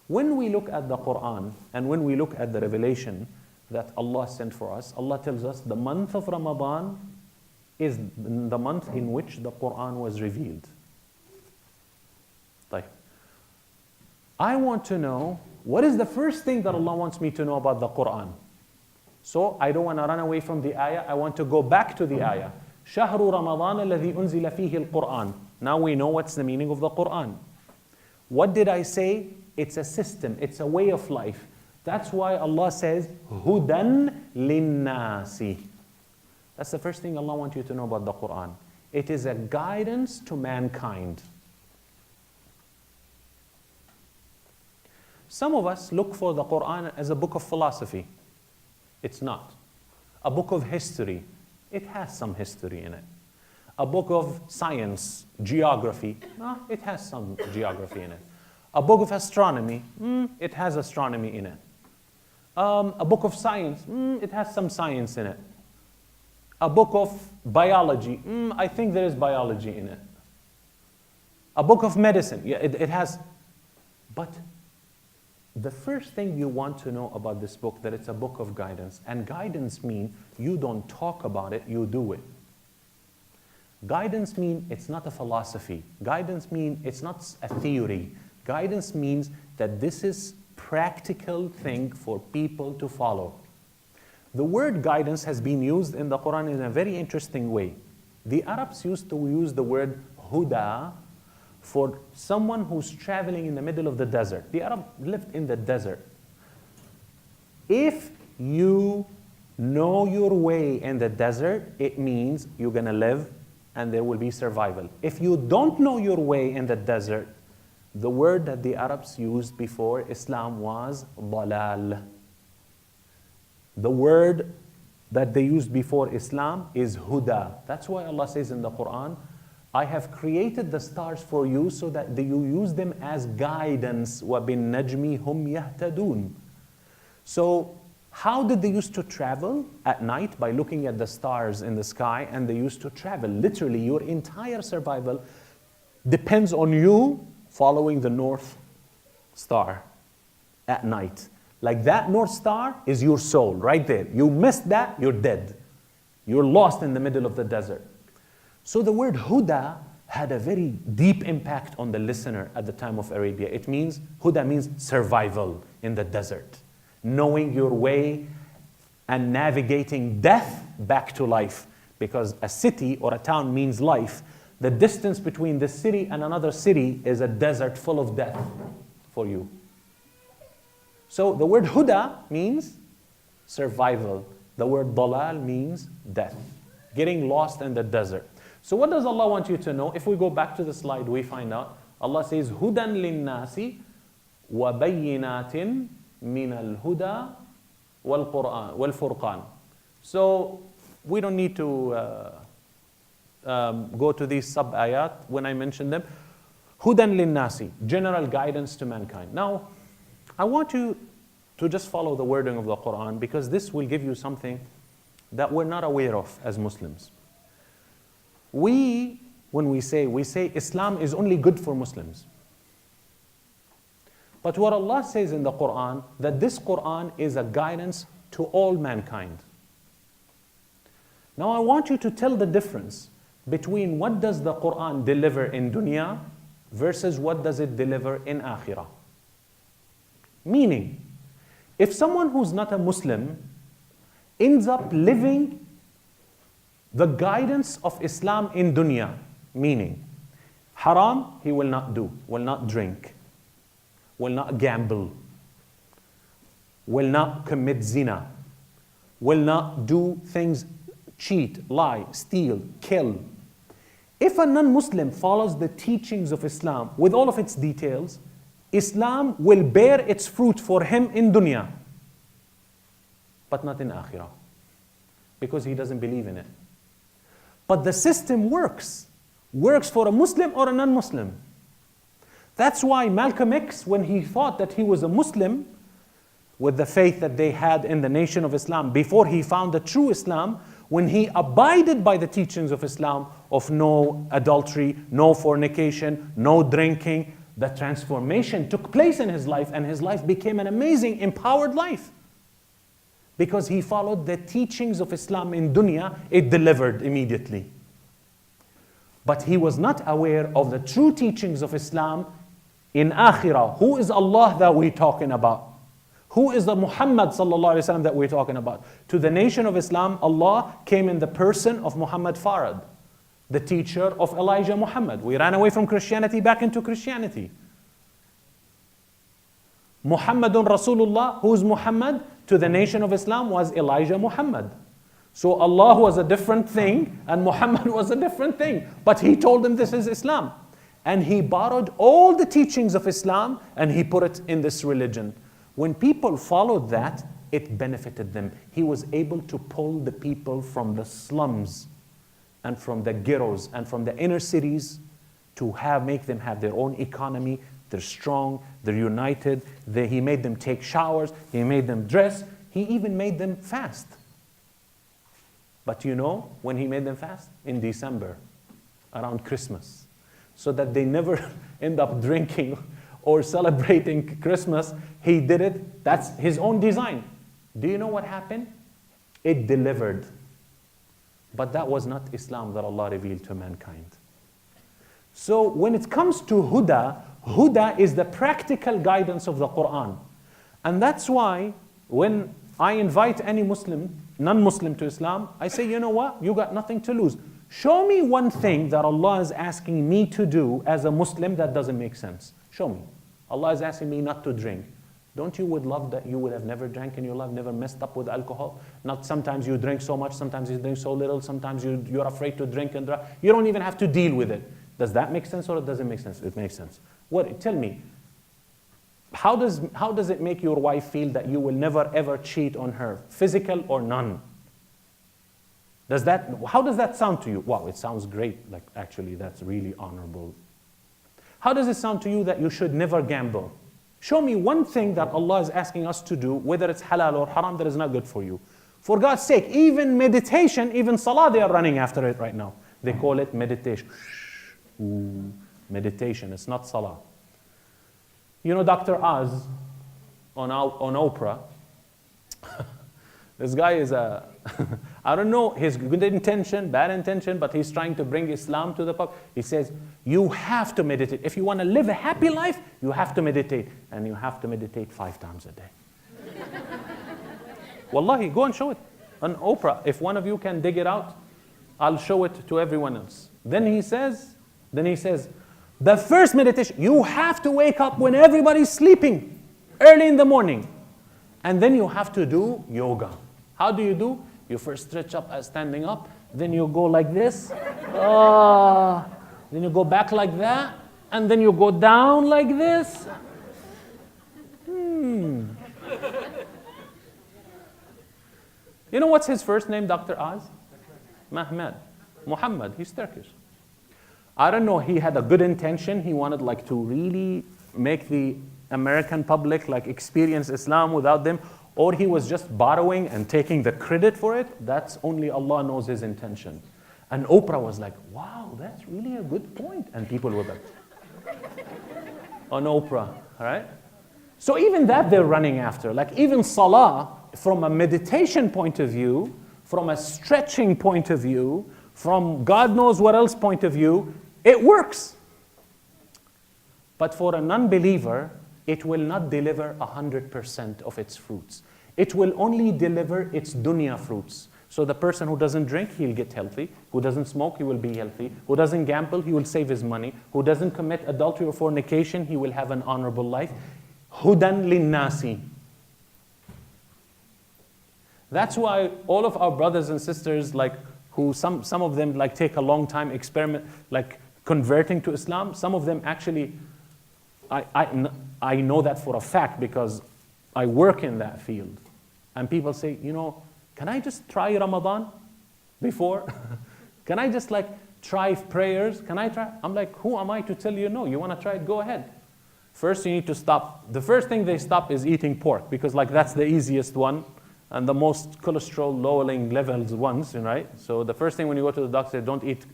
When we look at the Quran and when we look at the revelation that Allah sent for us, Allah tells us the month of Ramadan is the month in which the Quran was revealed. طيب. I want to know what is the first thing that Allah wants me to know about the Quran. So I don't want to run away from the ayah. I want to go back to the ayah. شهر رمضان الذي أنزل فيه القرآن. Now we know what's the meaning of the Quran. What did I say? It's a system. It's a way of life. That's why Allah says هُدًى لِلنَّاسِ. That's the first thing Allah wants you to know about the Quran. It is a guidance to mankind. Some of us look for the Quran as a book of philosophy. It's not. A book of history. It has some history in it. A book of science, geography. It has some geography in it. A book of astronomy. It has astronomy in it. A book of science. It has some science in it. A book of biology. I think there is biology in it. A book of medicine. Yeah, it has. But the first thing you want to know about this book, that it's a book of guidance. And guidance means you don't talk about it, you do it. Guidance means it's not a philosophy. Guidance means it's not a theory. Guidance means that this is practical thing for people to follow. The word guidance has been used in the Quran in a very interesting way. The Arabs used to use the word huda for someone who's traveling in the middle of the desert. The Arab lived in the desert. If you know your way in the desert, it means you're going to live and there will be survival. If you don't know your way in the desert, the word that the Arabs used before Islam was dalal. The word that they used before Islam is huda. That's why Allah says in the Quran, I have created the stars for you so that you use them as guidance. وَبِالنَّجْمِ هُمْ يَهْتَدُونَ. So how did they used to travel at night? By looking at the stars in the sky, and they used to travel. Literally, your entire survival depends on you following the North Star at night. Like that North Star is your soul right there. You missed that, you're dead. You're lost in the middle of the desert. So the word huda had a very deep impact on the listener at the time of Arabia. It means, huda means survival in the desert. Knowing your way and navigating death back to life. Because a city or a town means life. The distance between this city and another city is a desert full of death for you. So the word huda means survival. The word dalal means death. Getting lost in the desert. So what does Allah want you to know? If we go back to the slide, we find out. Allah says, هُدًى لِلنَّاسِ وَبَيِّنَاتٍ مِنَ الْهُدَى وَالْفُرْقَانِ. So we don't need to go to these sub-ayat when I mention them. هُدًى لِلنَّاسِ, general guidance to mankind. Now, I want you to just follow the wording of the Quran, because this will give you something that we're not aware of as Muslims. When we say Islam is only good for Muslims. But what Allah says in the Quran, that this Quran is a guidance to all mankind. Now I want you to tell the difference between what does the Quran deliver in dunya versus what does it deliver in akhirah. Meaning, if someone who's not a Muslim ends up living the guidance of Islam in dunya, meaning haram he will not do, will not drink, will not gamble, will not commit zina, will not do things, cheat, lie, steal, kill. If a non-Muslim follows the teachings of Islam with all of its details, Islam will bear its fruit for him in dunya, but not in akhirah, because he doesn't believe in it. But the system works for a Muslim or a non-Muslim. That's why Malcolm X, when he thought that he was a Muslim, with the faith that they had in the nation of Islam, before he found the true Islam, when he abided by the teachings of Islam of no adultery, no fornication, no drinking, the transformation took place in his life, and his life became an amazing, empowered life. Because he followed the teachings of Islam in dunya, it delivered immediately. But he was not aware of the true teachings of Islam in akhirah. Who is Allah that we're talking about? Who is the Muhammad sallallahu alaihi wasallam that we're talking about? To the nation of Islam, Allah came in the person of Muhammad Farad, the teacher of Elijah Muhammad. We ran away from Christianity back into Christianity. Muhammadun Rasulullah, who's Muhammad? To the nation of Islam was Elijah Muhammad. So Allah was a different thing and Muhammad was a different thing. But he told them this is Islam. And he borrowed all the teachings of Islam and he put it in this religion. When people followed that, it benefited them. He was able to pull the people from the slums and from the ghettos and from the inner cities to make them have their own economy. They're strong, they're united. He made them take showers, he made them dress, he even made them fast. But you know when he made them fast? In December, around Christmas. So that they never end up drinking or celebrating Christmas. He did it, that's his own design. Do you know what happened? It delivered. But that was not Islam that Allah revealed to mankind. So when it comes to huda, huda is the practical guidance of the Quran. And that's why when I invite any Muslim, non-Muslim to Islam, I say, you know what? You got nothing to lose. Show me one thing that Allah is asking me to do as a Muslim that doesn't make sense. Show me. Allah is asking me not to drink. Don't you would love that you would have never drank in your life, never messed up with alcohol? Not sometimes you drink so much, sometimes you drink so little, sometimes you're afraid to drink and drive. You don't even have to deal with it. Does that make sense or it doesn't make sense? It makes sense. Tell me, how does it make your wife feel that you will never ever cheat on her, physical or none? How does that sound to you? Wow, it sounds great. Like actually, that's really honorable. How does it sound to you that you should never gamble? Show me one thing that Allah is asking us to do, whether it's halal or haram, that is not good for you. For God's sake, even meditation, even salah, they are running after it right now. They call it meditation. Ooh, meditation, it's not salah. You know Dr. Oz on Oprah? This guy is I don't know his good intention, bad intention, but he's trying to bring Islam to the public. He says, you have to meditate. If you want to live a happy life, you have to meditate. And you have to meditate 5 times a day. Wallahi, go and show it on Oprah. If one of you can dig it out, I'll show it to everyone else. Then he says, the first meditation, you have to wake up when everybody's sleeping, early in the morning. And then you have to do yoga. How do you do? You first stretch up as standing up, then you go like this, then you go back like that, and then you go down like this. You know what's his first name, Dr. Oz? Muhammad, he's Turkish. I don't know, he had a good intention. He wanted to really make the American public experience Islam without them, or he was just borrowing and taking the credit for it. That's only Allah knows his intention. And Oprah was like, wow, that's really a good point. And people were like, on Oprah, all right? So even that they're running after. Even salah, from a meditation point of view, from a stretching point of view, from God knows what else point of view, it works. But for a non-believer, it will not deliver 100% of its fruits. It will only deliver its dunya fruits. So the person who doesn't drink, he'll get healthy. Who doesn't smoke, he will be healthy. Who doesn't gamble, he will save his money. Who doesn't commit adultery or fornication, he will have an honorable life. Hudan linnasi. That's why all of our brothers and sisters, who some of them take a long time experiment, converting to Islam, some of them actually, I know that for a fact because I work in that field. And people say, can I just try Ramadan before? Can I just try prayers? Can I try? I'm like, who am I to tell you no? You want to try it? Go ahead. First you need to stop. The first thing they stop is eating pork because that's the easiest one and the most cholesterol lowering levels ones, right? So the first thing when you go to the doctor, say, don't eat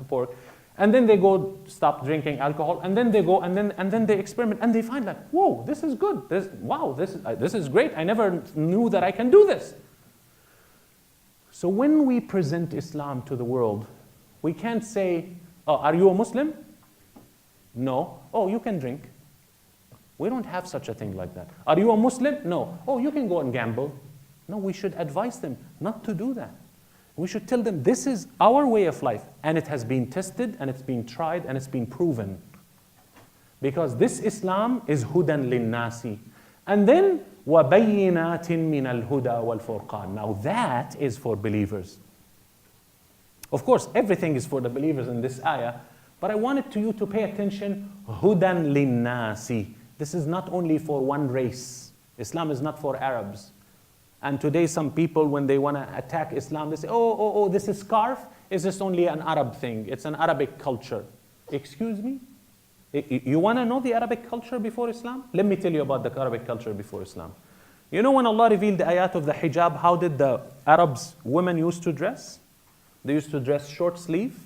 pork. And then they go stop drinking alcohol, and then they go and then they experiment, and they find like, whoa, this is good. This is great. I never knew that I can do this. So when we present Islam to the world, we can't say, oh, are you a Muslim? No. Oh, you can drink. We don't have such a thing like that. Are you a Muslim? No. Oh, you can go and gamble. No, we should advise them not to do that. We should tell them this is our way of life, and it has been tested, and it's been tried, and it's been proven. Because this Islam is hudan linnasi. And then, وَبَيِّنَاتٍ مِّنَ الْهُدَى وَالْفُرْقَانِ. Now that is for believers. Of course, everything is for the believers in this ayah, but I wanted you to pay attention, hudan linnasi. This is not only for one race. Islam is not for Arabs. And today some people, when they want to attack Islam, they say, oh, this is scarf is just only an Arab thing. It's an Arabic culture. Excuse me? You want to know the Arabic culture before Islam? Let me tell you about the Arabic culture before Islam. You know when Allah revealed the ayat of the hijab, how did the Arabs, women used to dress? They used to dress short sleeve,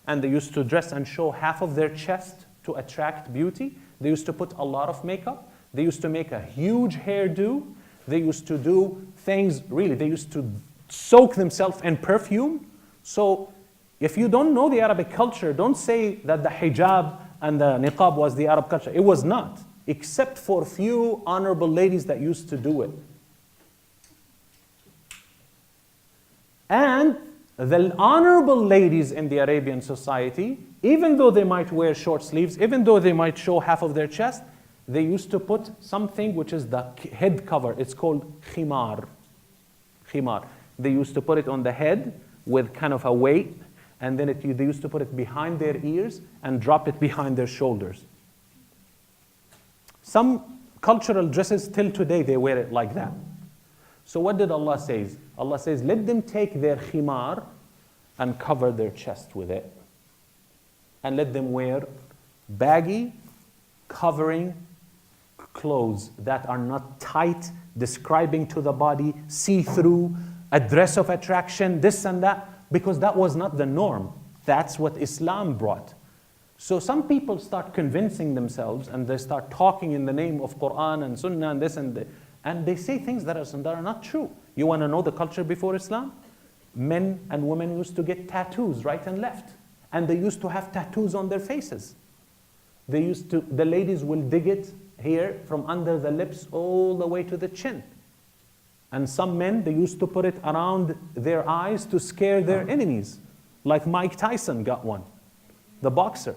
and they used to dress and show half of their chest to attract beauty. They used to put a lot of makeup. They used to make a huge hairdo. They used to do things, really, they used to soak themselves in perfume. So if you don't know the Arabic culture, don't say that the hijab and the niqab was the Arab culture. It was not, except for few honorable ladies that used to do it. And the honorable ladies in the Arabian society, even though they might wear short sleeves, even though they might show half of their chest, they used to put something which is the head cover. It's called khimar. Khimar. They used to put it on the head with kind of a weight, and then they used to put it behind their ears and drop it behind their shoulders. Some cultural dresses till today, they wear it like that. So what did Allah say? Allah says, let them take their khimar and cover their chest with it. And let them wear baggy, covering clothes that are not tight, describing to the body, see-through, a dress of attraction, this and that, because that was not the norm. That's what Islam brought. So some people start convincing themselves, and they start talking in the name of Quran and Sunnah and this and that, and they say things that are not true. You want to know the culture before Islam? Men and women used to get tattoos right and left, and they used to have tattoos on their faces. The ladies will dig it here from under the lips all the way to the chin. And some men, they used to put it around their eyes to scare their enemies. Like Mike Tyson got one, the boxer.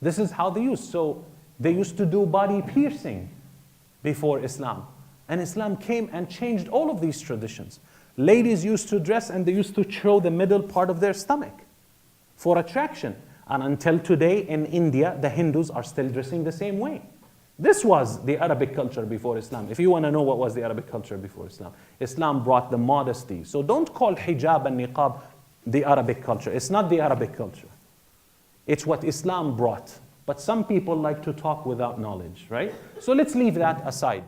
This is how they used. So they used to do body piercing before Islam. And Islam came and changed all of these traditions. Ladies used to dress and they used to show the middle part of their stomach for attraction. And until today in India, the Hindus are still dressing the same way. This was the Arabic culture before Islam. If you want to know what was the Arabic culture before Islam, Islam brought the modesty. So don't call hijab and niqab the Arabic culture. It's not the Arabic culture. It's what Islam brought. But some people like to talk without knowledge, right? So let's leave that aside.